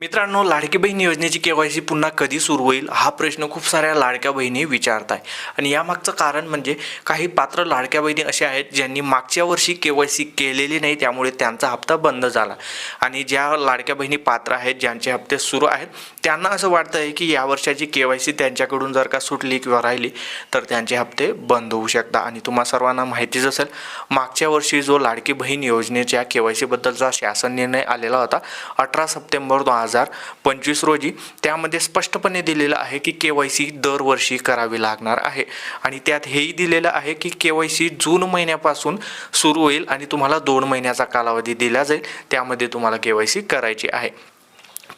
मित्रांनो, लाडकी बहीण योजनेची केवायसी पुन्हा कधी सुरू होईल हा प्रश्न खूप साऱ्या लाडक्या बहिणी विचारत आहे. आणि यामागचं कारण म्हणजे काही पात्र लाडक्या बहिणी अशा आहेत ज्यांनी मागच्या वर्षी केवायसी केलेली नाही, त्यामुळे त्यांचा हप्ता बंद झाला. आणि ज्या लाडक्या बहिणी पात्र आहेत ज्यांचे हप्ते सुरू आहेत त्यांना असं वाटतं आहे की या वर्षाची केवायसी त्यांच्याकडून जर का सुटली किंवा राहिली तर त्यांचे हप्ते बंद होऊ शकतात. आणि तुम्हा सर्वांना माहितीच असेल, मागच्या वर्षी जो लाडकी बहीण योजनेच्या केवायसीबद्दलचा शासन निर्णय आलेला होता 18 सप्टेंबर 2025 रोजी, त्यामध्ये स्पष्टपणे दिलेलं आहे की केवायसी दरवर्षी करावी लागणार आहे. आणि त्यात हेही दिलेलं आहे की केवायसी जून महिन्यापासून सुरू होईल आणि तुम्हाला 2 महिन्याचा कालावधी दिला जाईल, त्यामध्ये तुम्हाला केवायसी करायची आहे.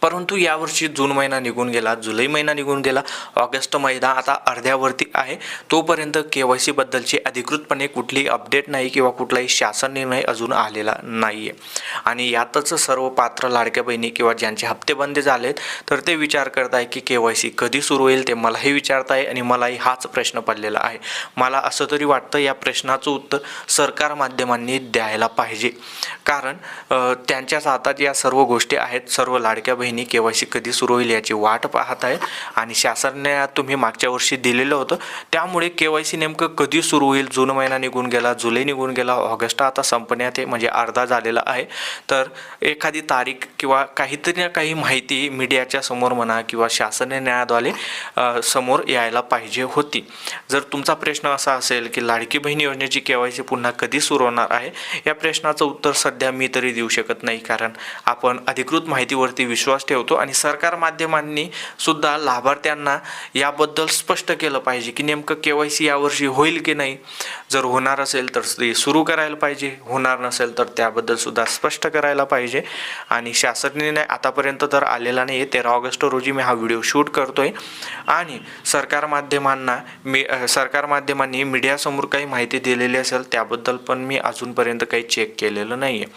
परंतु यावर्षी जून महिना निघून गेला, जुलै महिना निघून गेला, ऑगस्ट महिना आता अर्ध्यावरती आहे. तोपर्यंत केवायसी बद्दलची अधिकृतपणे कुठलीही अपडेट नाही किंवा कुठलाही शासन निर्णय अजून आलेला नाही आहे. आणि यातच सर्व पात्र लाडक्या बहिणी किंवा ज्यांचे हप्ते बंद झालेत तर ते विचार करत आहे की केवायसी कधी सुरू होईल, ते मलाही विचारत आहे आणि मलाही हाच प्रश्न पडलेला आहे. मला असं तरी वाटतं या प्रश्नाचं उत्तर सरकार माध्यमांनी द्यायला पाहिजे, कारण त्यांच्याच हातात या सर्व गोष्टी आहेत. सर्व लाडक्या बहिणी केवायसी कधी सुरू होईल याची वाट पाहत आहे आणि शासनाने तुम्ही मागच्या वर्षी दिलेलं होतं, त्यामुळे केवायसी नेमकं कधी सुरू होईल. जून महिना निघून गेला, जुलै निघून गेला, ऑगस्ट आता संपण्यात आहे, म्हणजे अर्धा झालेला आहे. तर एखादी तारीख किंवा काहीतरी ना काही माहिती मीडियाच्या समोर म्हणा किंवा शासन निर्णयाद्वारे समोर यायला पाहिजे होती. जर तुमचा प्रश्न असा असेल की लाडकी बहीण योजनेची केवायसी पुन्हा कधी सुरू होणार आहे, या प्रश्नाचं उत्तर सध्या मी तरी देऊ शकत नाही, कारण आपण अधिकृत माहितीवरती विश्वास ठेवतो आणि सरकार माध्यमांनी सुद्धा लाभार्थ्यांना याबद्दल स्पष्ट केलं पाहिजे की नेमकं केवायसी यावर्षी होईल की नाही. जर होणार असेल तर ते सुरू करायला पाहिजे, होणार नसेल तर त्याबद्दल सुद्धा स्पष्ट करायला पाहिजे. आणि शासन निर्णय आतापर्यंत तर आलेला नाही आहे. 13 ऑगस्ट रोजी मी हा व्हिडिओ शूट करतोय आणि सरकार माध्यमांनी मीडियासमोर काही माहिती दिलेली असेल त्याबद्दल पण मी अजूनपर्यंत काही चेक केलेलं नाही आहे.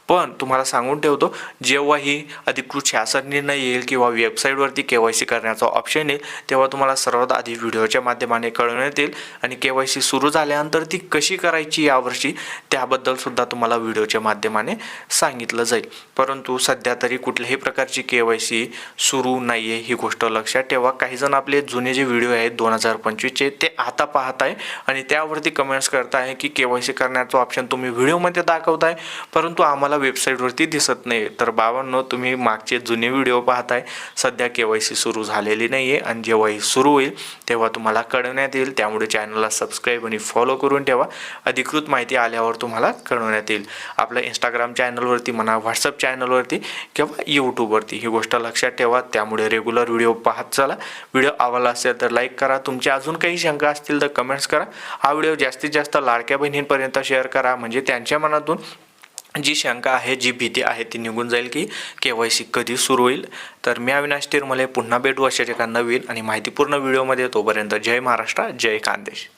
पण तुम्हाला सांगून ठेवतो, जेव्हाही अधिकृत शासन निर्णय येईल किंवा वेबसाईटवरती केवायसी करण्याचा ऑप्शन येईल तेव्हा तुम्हाला सर्वात आधी व्हिडिओच्या माध्यमाने कळवण्यात येईल. आणि केवायसी सुरू झाल्यानंतर ती कशी करायची यावर्षी त्याबद्दल सुद्धा तुम्हाला व्हिडिओच्या माध्यमाने सांगितलं जाईल. परंतु सध्या तरी कुठल्याही प्रकारची केवायसी सुरू नाही आहे, ही गोष्ट लक्षात ठेवा. काही जण आपले जुने जे व्हिडिओ आहेत 2025चे ते आता पाहत आहे आणि त्यावरती कमेंट्स करताय की केवायसी करण्याचं ऑप्शन तुम्ही व्हिडिओमध्ये दाखवताय परंतु आम्हाला वेबसाईटवरती दिसत नाही. तर बाबांनो, तुम्ही मागचे जुने व्हिडिओ पाहताय, सध्या केवायसी सुरू झालेली नाही आहे आणि जेव्हाही सुरू होईल तेव्हा तुम्हाला कळवण्यात येईल. त्यामुळे चॅनलला सबस्क्राईब आणि फॉलो करून ठेवा, अधिकृत माहिती आल्यावर तुम्हाला कळवण्यात येईल. आपल्या इंस्टाग्राम चॅनलवरती म्हणा, व्हॉट्सअप चॅनलवरती किंवा यूट्यूबवरती, ही गोष्ट लक्षात ठेवा. त्यामुळे रेग्युलर व्हिडिओ पाहत चला. व्हिडिओ आवडला असेल तर लाईक करा, तुमच्या अजून काही शंका असतील तर कमेंट्स करा. हा व्हिडिओ जास्तीत जास्त लाडक्या बहिणींपर्यंत शेअर करा, म्हणजे त्यांच्या मनातून जी शंका आहे, जी भीती आहे ती निघून जाईल की केवायसी कधी सुरू होईल. तर मी अविनाश तिरमले पुन्हा भेटू अशाच एका नवीन आणि माहितीपूर्ण व्हिडिओमध्ये. तोपर्यंत जय महाराष्ट्र, जय खानदेश.